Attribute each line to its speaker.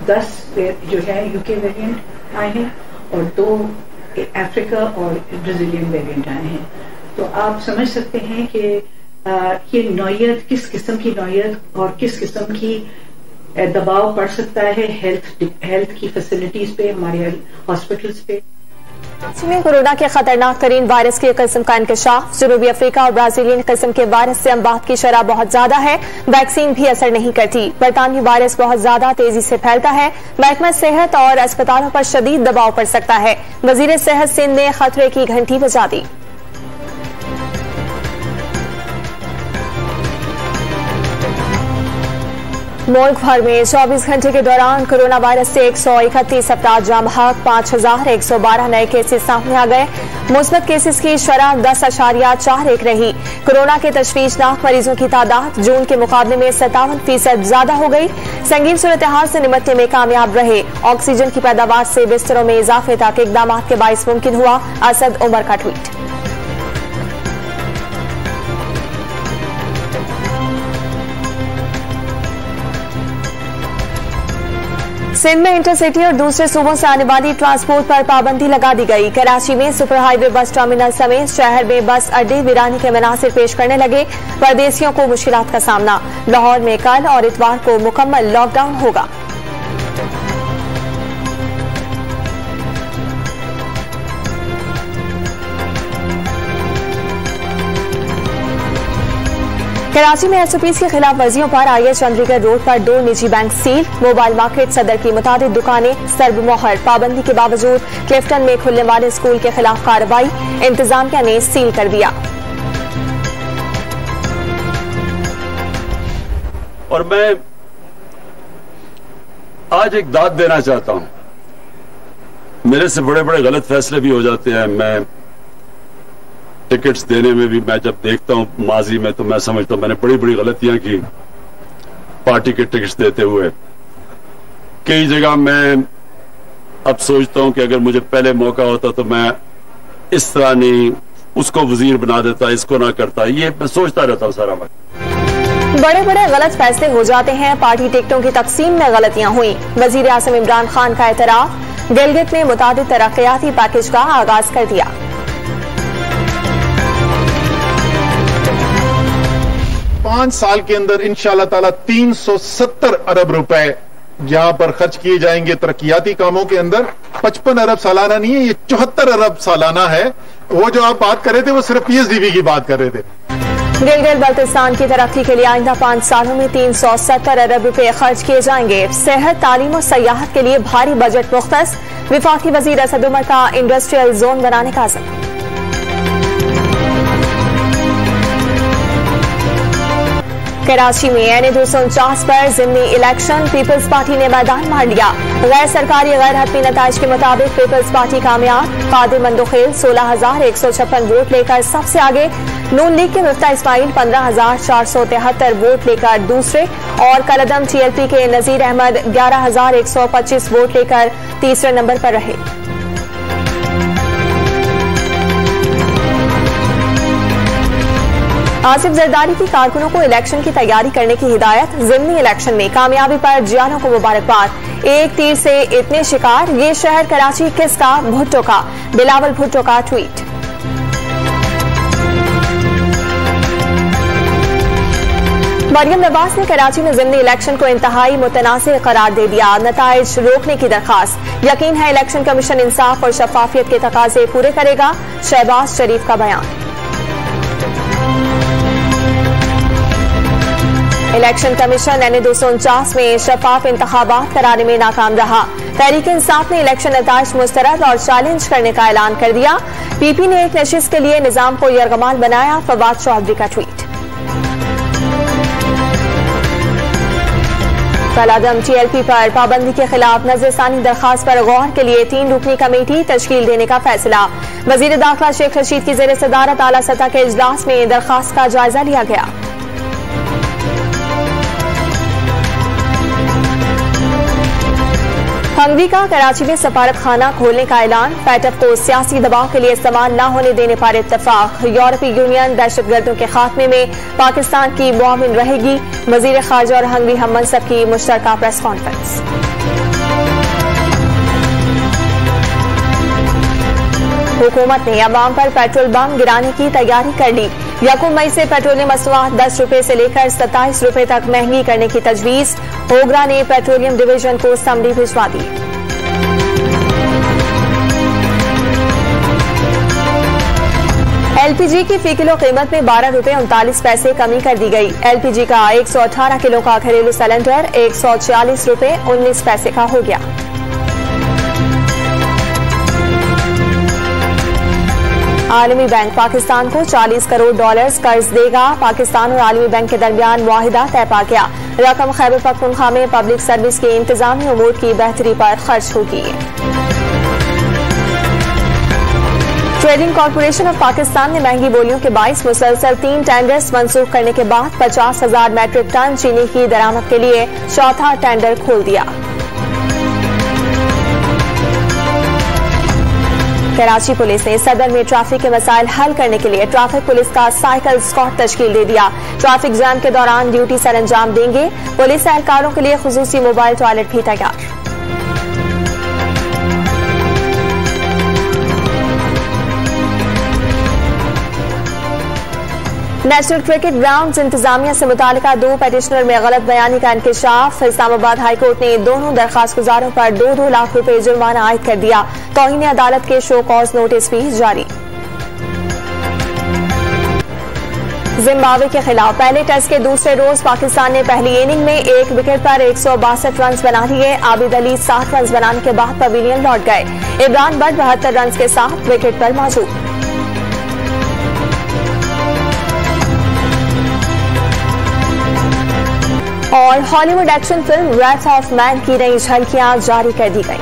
Speaker 1: 10 जो है UK variant आए हैं और 2 अफ्रीका और ब्राजीलियन वेरिएंट आए हैं। तो आप समझ सकते हैं कि ये नौयत, किस किस्म की नौयत और किस किस्म की दबाव पड़ सकता है हेल्थ की फैसिलिटीज पे, हमारे हॉस्पिटल्स पे।
Speaker 2: में कोरोना के खतरनाक तरीन वायरस की किस्म का इंकशाफ। जनूबी अफ्रीका और ब्राजीलियन किस्म के वायरस से अमवात की शरह बहुत ज्यादा है। वैक्सीन भी असर नहीं करती। बरतानवी वायरस बहुत ज्यादा तेजी से फैलता है। महकमा सेहत और अस्पतालों पर शदीद दबाव पड़ सकता है। वजीर सेहत सिंध ने खतरे की घंटी बजा दी। मुल्क भर में 24 घंटे के दौरान कोरोना वायरस से 131 अफराद जाँ बहक, 5112 नए केसेस सामने आ गए। मुस्बत केसेस की शरह 10.41 रही। कोरोना के तशवीशनाक मरीजों की तादाद जून के मुकाबले में 57% ज्यादा हो गई। संगीन सूरत-ए-हाल से निपटने में कामयाब रहे। ऑक्सीजन की पैदावार से बिस्तरों में इजाफे तक इकदाम के बाइस मुमकिन हुआ। असद उमर का ट्वीट। सिंध में इंटरसिटी और दूसरे सूबों से आने वाली ट्रांसपोर्ट पर पाबंदी लगा दी गई। कराची में सुपर हाईवे बस टर्मिनल समेत शहर में बस अड्डे वीरानी के मनासिर पेश करने लगे। परदेसियों को मुश्किलात का सामना। लाहौर में कल और इतवार को मुकम्मल लॉकडाउन होगा। कराची में एसओपीज की खिलाफ वर्जियों पर आईए चंडीगढ़ रोड पर 2 निजी बैंक सील। मोबाइल मार्केट सदर की मुताबिक दुकानें सर्वमोहर। पाबंदी के बावजूद क्लिफ्टन में खुलने वाले स्कूल के खिलाफ कार्रवाई। इंतजामिया ने सील कर दिया।
Speaker 3: और मैं आज एक दाद देना चाहता हूं। मेरे से बड़े बड़े गलत फैसले भी हो जाते हैं। मैं टिकट्स देने में भी मैं जब देखता हूं माजी में तो मैं समझता हूं मैंने बड़ी बड़ी गलतियां की पार्टी के टिकट्स देते हुए। कई जगह मैं अब सोचता हूं कि अगर मुझे पहले मौका होता तो मैं इस तरह नहीं उसको वजीर बना देता, इसको ना करता। ये मैं सोचता रहता हूं सारा वक्त।
Speaker 2: बड़े बड़े गलत फैसले हो जाते हैं। पार्टी टिकटों की तकसीम में गलतियां हुई। वजीर आज़म इमरान खान का एतराफ। गिलगित में मुतादिद तरक्याती पैकेज का आगाज कर दिया।
Speaker 4: 5 साल के अंदर इंशाअल्लाह ताला 370 अरब रुपए यहां पर खर्च किए जाएंगे तरक्याती कामों के अंदर। 55 अरब सालाना नहीं है, ये 74 अरब सालाना है। वो जो आप बात कर रहे थे वो सिर्फ पीएचडीबी की बात कर रहे थे।
Speaker 2: गिलगित बल्तिस्तान की तरक्की के लिए आइंदा 5 सालों में 370 अरब रुपए खर्च किए जाएंगे। सेहत, तालीम और सयाहत के लिए भारी बजट मुख्तस। विफाकी वजीर असद उमर का इंडस्ट्रियल जोन बनाने का अज़्म। कराची में एनए 249 पर जिमनी इलेक्शन। पीपल्स पार्टी ने मैदान मार लिया। गैर सरकारी गैर हतमी नताइज के मुताबिक पीपल्स पार्टी कामयाब। कादिर मंदोखेल 16,156 वोट लेकर सबसे आगे। नून लीग के मिफ्ता इस्माइल 15,473 वोट लेकर दूसरे और कलअदम टीएलपी के नजीर अहमद 11,125 वोट लेकर तीसरे नंबर पर रहे। आसिफ जरदारी की कारकुनों को इलेक्शन की तैयारी करने की हिदायत। ज़िमनी इलेक्शन में कामयाबी पर जियालों को मुबारकबाद। एक तीर से इतने शिकार, ये शहर कराची किसका? भुट्टो का। बिलावल भुट्टो का ट्वीट। मरियम नवाज ने कराची में ज़िमनी इलेक्शन को इंतहाई मुतनासिब करार दे दिया। नताइज रोकने की दरखास्त। यकीन है इलेक्शन कमीशन इंसाफ और शफाफियत के तकाजे पूरे करेगा। शहबाज शरीफ का बयान। इलेक्शन कमीशन एनए 249 में शफाफ इंतखाबात कराने में नाकाम रहा। तहरीक इंसाफ ने इलेक्शन नताइज मुस्तरद और चैलेंज करने का ऐलान कर दिया। पीपी ने एक नशिस्त के लिए निजाम को यरगमाल बनाया। फवाद चौधरी का ट्वीट। कलअदम टीएलपी पर पाबंदी के खिलाफ नजरसानी दरखास्त पर गौर के लिए 3 रुकनी कमेटी तश्कील देने का फैसला। वजीर दाखिला शेख रशीद की ज़ेर सदारत आला सतह के इजलास में दरखास्त का जायजा लिया गया। हंगरी का कराची में सफारत खाना खोलने का ऐलान। पैटफ को सियासी दबाव के लिए इस्तेमाल न होने देने पर इत्तफाक। यूरोपीय यूनियन दहशतगर्दों के खात्मे में पाकिस्तान की मुआविन रहेगी। वजीर खारजा और हंगरी हम मनसब की मुश्तरका प्रेस कॉन्फ्रेंस। हुकूमत ने अवाम पर पेट्रोल बम गिराने की तैयारी कर ली। 1 मई से पेट्रोलियम मसनूआत 10 रुपए से लेकर 27 रुपए तक महंगी करने की तजवीज। ओगरा ने पेट्रोलियम डिवीजन को समरी भिजवा दी। एलपीजी की फी किलो कीमत में 12 रुपए 39 पैसे कमी कर दी गई। एलपीजी का 118 किलो का घरेलू सिलेंडर 140 रुपए 19 पैसे का हो गया। आलमी बैंक पाकिस्तान को $40 करोड़ कर्ज देगा। पाकिस्तान और आलमी बैंक के दरमियान मुआहिदा तय पा गया। रकम खैबर पख्तूनख्वा में पब्लिक सर्विस के इंतजामी उमूर की बेहतरी पर खर्च होगी। ट्रेडिंग कॉर्पोरेशन ऑफ पाकिस्तान ने महंगी बोलियों के बाइस मुसलसल 3 टेंडर्स मंसूख करने के बाद 50,000 मैट्रिक टन चीनी की दरामद के लिए चौथा टेंडर खोल दिया। कराची पुलिस ने सदर में ट्रैफिक के मसाइल हल करने के लिए ट्रैफिक पुलिस का साइकिल स्क्वाड तश्कील दे दिया। ट्रैफिक जैम के दौरान ड्यूटी सर अंजाम देंगे। पुलिस एहलकारों के लिए खुसूसी मोबाइल टॉयलेट भी तैयार। नेशनल क्रिकेट ग्राउंड्स इंतजामिया से मुतालिका 2 पेटिशनर में गलत बयानी का इंकशाफ। इस्लामाबाद हाईकोर्ट ने दोनों दरखास्त गुजारों पर 2-2 लाख रुपए जुर्माना आयद कर दिया। तौहीन अदालत के शो कॉज नोटिस भी जारी। जिम्बाब्वे के खिलाफ पहले टेस्ट के दूसरे रोज पाकिस्तान ने पहली इनिंग में 1 विकेट पर 162 रन बना लिए। आबिद अली 60 रन बनाने के बाद पवेलियन लौट गए। इमरान बट 72 रन के साथ विकेट पर मौजूद। और Hollywood action film Wrath of Man की नई झलकियां जारी कर दी गई।